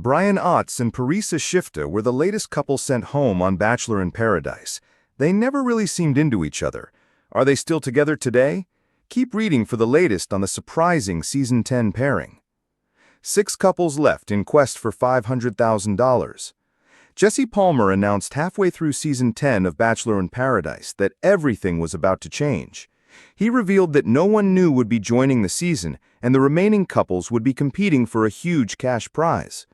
Brian Otts and Parisa Shifta were the latest couple sent home on Bachelor in Paradise. They never really seemed into each other. Are they still together today? Keep reading for the latest on the surprising Season 10 pairing. 6 couples left in quest for $500,000. Jesse Palmer announced halfway through Season 10 of Bachelor in Paradise that everything was about to change. He revealed that no one new would be joining the season, and the remaining couples would be competing for a huge cash prize.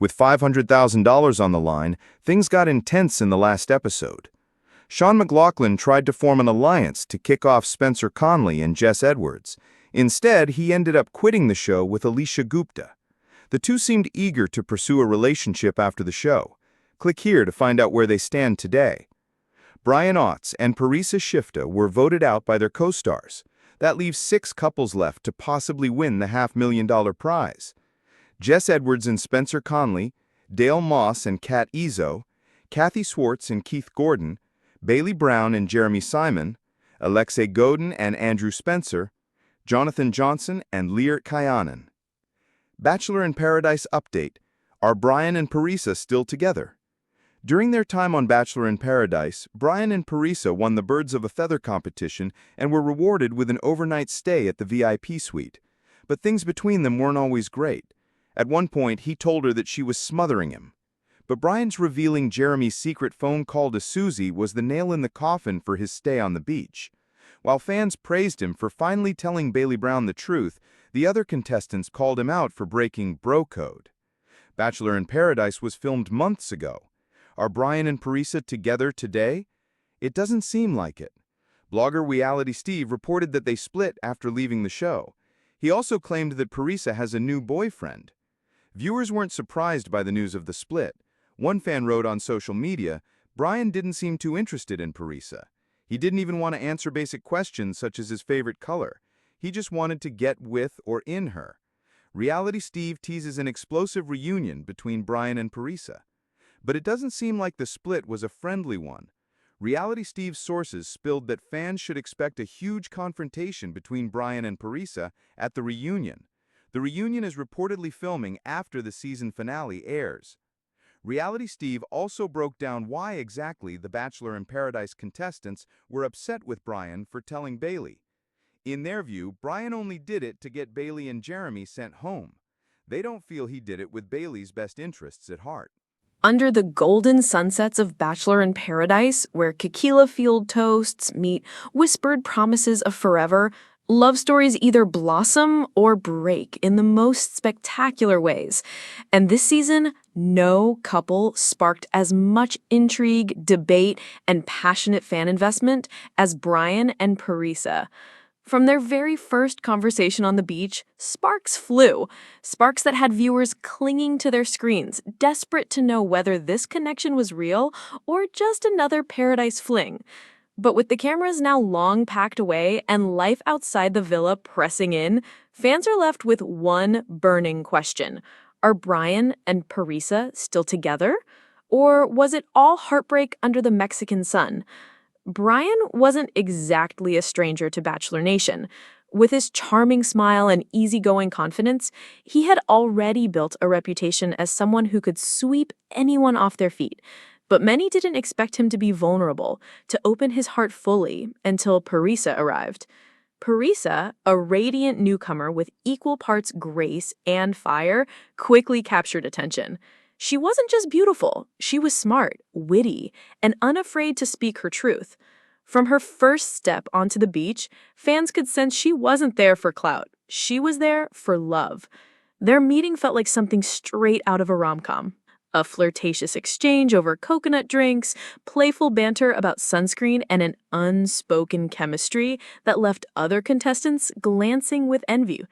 With $500,000 on the line, things got intense in the last episode. Sean McLaughlin tried to form an alliance to kick off Spencer Conley and Jess Edwards. Instead, he ended up quitting the show with Alicia Gupta. The two seemed eager to pursue a relationship after the show. Click here to find out where they stand today. Brian Otts and Parisa Shifta were voted out by their co-stars. That leaves 6 couples left to possibly win the $500,000 prize. Jess Edwards and Spencer Conley, Dale Moss and Kat Izzo, Kathy Swartz and Keith Gordon, Bailey Brown and Jeremy Simon, Alexei Godin and Andrew Spencer, Jonathan Johnson and Lear Kyanan. Bachelor in Paradise update. Are Brian and Parisa still together? During their time on Bachelor in Paradise, Brian and Parisa won the Birds of a Feather competition and were rewarded with an overnight stay at the VIP suite. But things between them weren't always great. At one point, he told her that she was smothering him. But Brian's revealing Jeremy's secret phone call to Susie was the nail in the coffin for his stay on the beach. While fans praised him for finally telling Bailey Brown the truth, the other contestants called him out for breaking bro code. Bachelor in Paradise was filmed months ago. Are Brian and Parisa together today? It doesn't seem like it. Blogger Reality Steve reported that they split after leaving the show. He also claimed that Parisa has a new boyfriend. Viewers weren't surprised by the news of the split. One fan wrote on social media, Brian didn't seem too interested in Parisa. He didn't even want to answer basic questions such as his favorite color. He just wanted to get with or in her. Reality Steve teases an explosive reunion between Brian and Parisa. But it doesn't seem like the split was a friendly one. Reality Steve's sources spilled that fans should expect a huge confrontation between Brian and Parisa at the reunion. The reunion is reportedly filming after the season finale airs. Reality Steve also broke down why exactly the Bachelor in Paradise contestants were upset with Brian for telling Bailey. In their view, Brian only did it to get Bailey and Jeremy sent home. They don't feel he did it with Bailey's best interests at heart. Under the golden sunsets of Bachelor in Paradise, where tequila field toasts meet whispered promises of forever, love stories either blossom or break in the most spectacular ways. And this season, no couple sparked as much intrigue, debate, and passionate fan investment as Brian and Parisa. From their very first conversation on the beach, sparks flew. Sparks that had viewers clinging to their screens, desperate to know whether this connection was real or just another paradise fling. But with the cameras now long packed away and life outside the villa pressing in, fans are left with one burning question. Are Brian and Parisa still together? Or was it all heartbreak under the Mexican sun? Brian wasn't exactly a stranger to Bachelor Nation. With his charming smile and easygoing confidence, he had already built a reputation as someone who could sweep anyone off their feet. But many didn't expect him to be vulnerable, to open his heart fully, until Parisa arrived. Parisa, a radiant newcomer with equal parts grace and fire, quickly captured attention. She wasn't just beautiful, she was smart, witty, and unafraid to speak her truth. From her first step onto the beach, fans could sense she wasn't there for clout. She was there for love. Their meeting felt like something straight out of a rom-com. A flirtatious exchange over coconut drinks, playful banter about sunscreen, and an unspoken chemistry that left other contestants glancing with envy.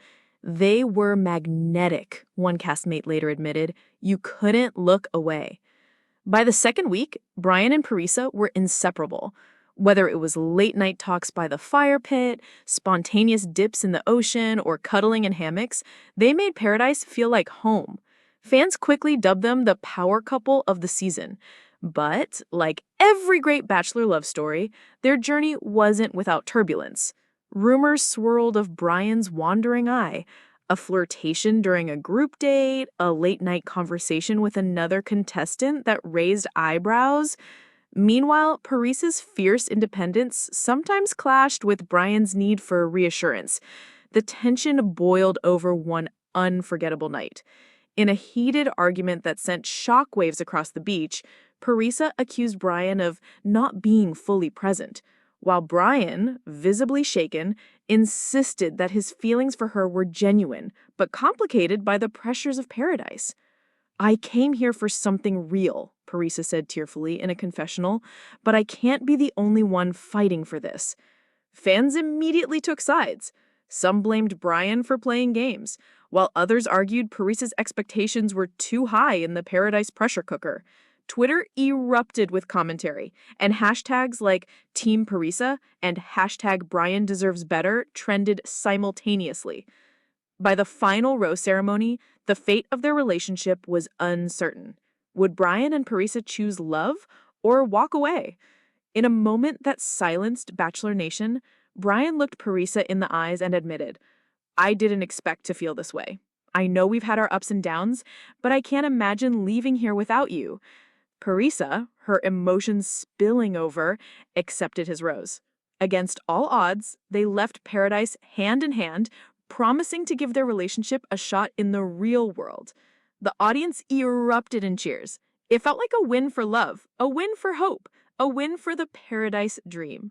They were magnetic, one castmate later admitted. You couldn't look away. By the second week, Brian and Parisa were inseparable. Whether it was late-night talks by the fire pit, spontaneous dips in the ocean, or cuddling in hammocks, they made Paradise feel like home. Fans quickly dubbed them the power couple of the season. But, like every great Bachelor love story, their journey wasn't without turbulence. Rumors swirled of Brian's wandering eye, A flirtation during a group date, a late-night conversation with another contestant that raised eyebrows. Meanwhile, Parisa's fierce independence sometimes clashed with Brian's need for reassurance. The tension boiled over one unforgettable night. In a heated argument that sent shockwaves across the beach, Parisa accused Brian of not being fully present, while Brian, visibly shaken, insisted that his feelings for her were genuine, but complicated by the pressures of paradise. I came here for something real, Parisa said tearfully in a confessional, but I can't be the only one fighting for this. Fans immediately took sides. Some blamed Brian for playing games, while others argued Parisa's expectations were too high in the Paradise pressure cooker. Twitter erupted with commentary, and hashtags like Team Parisa and hashtag Brian Deserves Better trended simultaneously. By the final rose ceremony, the fate of their relationship was uncertain. Would Brian and Parisa choose love or walk away? In a moment that silenced Bachelor Nation, Brian looked Parisa in the eyes and admitted, I didn't expect to feel this way. I know we've had our ups and downs, but I can't imagine leaving here without you. Parisa, her emotions spilling over, accepted his rose. Against all odds, they left Paradise hand in hand, promising to give their relationship a shot in the real world. The audience erupted in cheers. It felt like a win for love, a win for hope, a win for the Paradise dream.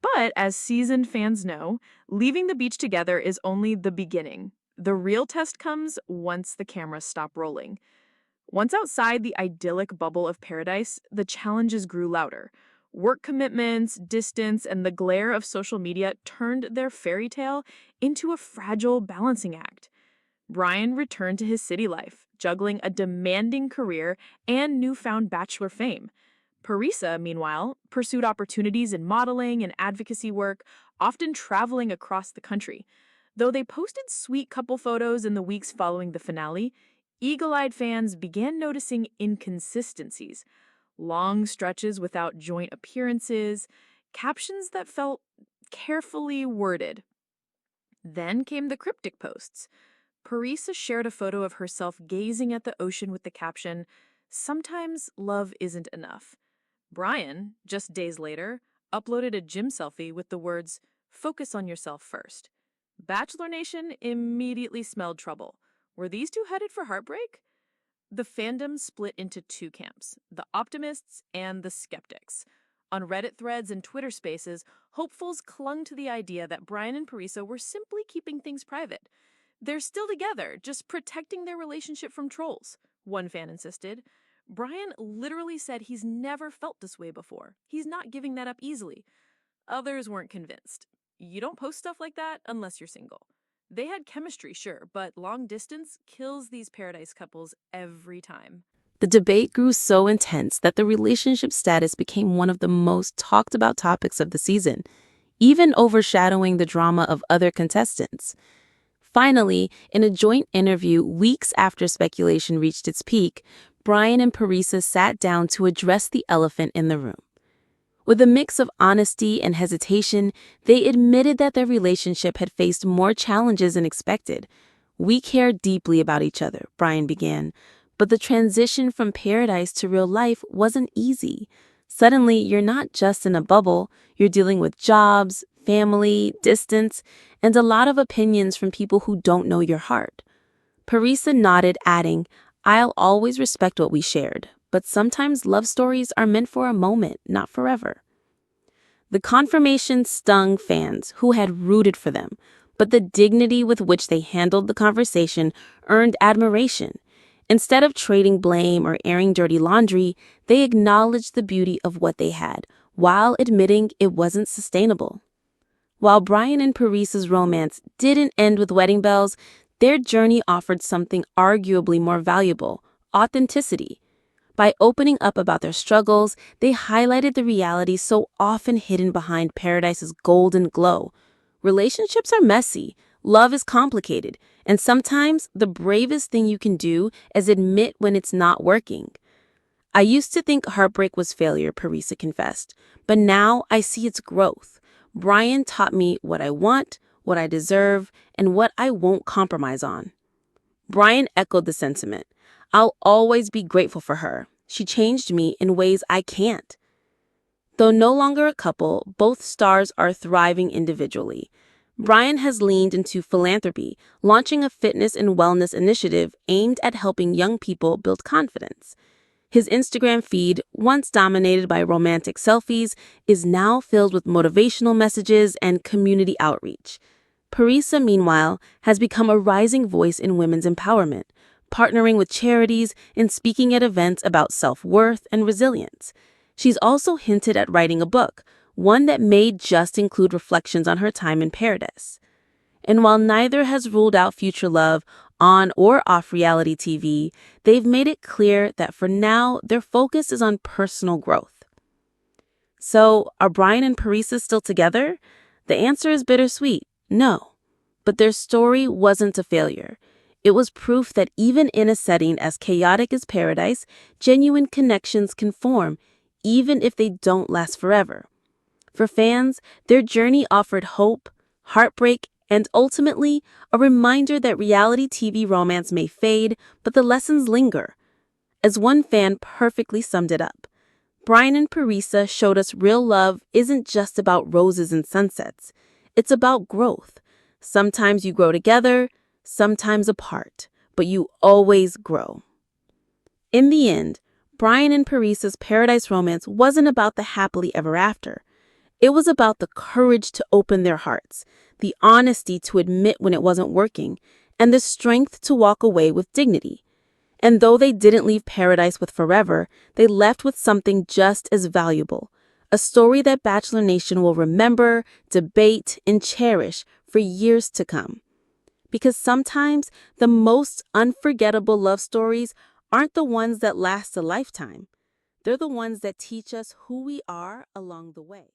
But as seasoned fans know, leaving the beach together is only the beginning. The real test comes once the cameras stop rolling. Once outside the idyllic bubble of Paradise, the challenges grew louder. Work commitments, distance, and the glare of social media turned their fairy tale into a fragile balancing act. Brian returned to his city life, juggling a demanding career and newfound Bachelor fame. Parisa, meanwhile, pursued opportunities in modeling and advocacy work, often traveling across the country. Though they posted sweet couple photos in the weeks following the finale, eagle-eyed fans began noticing inconsistencies. Long stretches without joint appearances, captions that felt carefully worded. Then came the cryptic posts. Parisa shared a photo of herself gazing at the ocean with the caption, "Sometimes love isn't enough." Brian, just days later, uploaded a gym selfie with the words, "Focus on yourself first." Bachelor Nation immediately smelled trouble. Were these two headed for heartbreak? The fandom split into two camps, the optimists and the skeptics. On Reddit threads and Twitter spaces, hopefuls clung to the idea that Brian and Parisa were simply keeping things private. They're still together, just protecting their relationship from trolls, one fan insisted. Brian literally said he's never felt this way before. He's not giving that up easily. Others weren't convinced. You don't post stuff like that unless you're single. They had chemistry, sure, but long distance kills these Paradise couples every time. The debate grew so intense that the relationship status became one of the most talked about topics of the season, even overshadowing the drama of other contestants. Finally, in a joint interview weeks after speculation reached its peak, Brian and Parisa sat down to address the elephant in the room. With a mix of honesty and hesitation, they admitted that their relationship had faced more challenges than expected. "We care deeply about each other," Brian began, "but the transition from Paradise to real life wasn't easy. Suddenly, you're not just in a bubble, you're dealing with jobs, family, distance, and a lot of opinions from people who don't know your heart." Parisa nodded, adding, "I'll always respect what we shared, but sometimes love stories are meant for a moment, not forever." The confirmation stung fans who had rooted for them, but the dignity with which they handled the conversation earned admiration. Instead of trading blame or airing dirty laundry, they acknowledged the beauty of what they had, while admitting it wasn't sustainable. While Brian and Parisa's romance didn't end with wedding bells, their journey offered something arguably more valuable: authenticity. By opening up about their struggles, they highlighted the reality so often hidden behind Paradise's golden glow. Relationships are messy, love is complicated, and sometimes the bravest thing you can do is admit when it's not working. "I used to think heartbreak was failure," Parisa confessed, "but now I see its growth. Brian taught me what I want, what I deserve, and what I won't compromise on. Brian echoed the sentiment. I'll always be grateful for her. She changed me in ways I can't. Though no longer a couple, both stars are thriving individually. Brian has leaned into philanthropy, launching a fitness and wellness initiative aimed at helping young people build confidence. His Instagram feed, once dominated by romantic selfies, is now filled with motivational messages and community outreach. Parisa, meanwhile, has become a rising voice in women's empowerment, partnering with charities and speaking at events about self-worth and resilience. She's also hinted at writing a book, one that may just include reflections on her time in paradise. And while neither has ruled out future love on or off reality TV, they've made it clear that for now, their focus is on personal growth. So, are Brian and Parisa still together? The answer is bittersweet, no. But their story wasn't a failure. It was proof that even in a setting as chaotic as paradise, genuine connections can form, even if they don't last forever. For fans, their journey offered hope, heartbreak, and ultimately, a reminder that reality TV romance may fade, but the lessons linger. As one fan perfectly summed it up, Brian and Parisa showed us real love isn't just about roses and sunsets. It's about growth. Sometimes you grow together, sometimes apart, but you always grow. In the end, Brian and Parisa's paradise romance wasn't about the happily ever after. It was about the courage to open their hearts, the honesty to admit when it wasn't working, and the strength to walk away with dignity. And though they didn't leave paradise with forever, they left with something just as valuable, a story that Bachelor Nation will remember, debate, and cherish for years to come. Because sometimes the most unforgettable love stories aren't the ones that last a lifetime. They're the ones that teach us who we are along the way.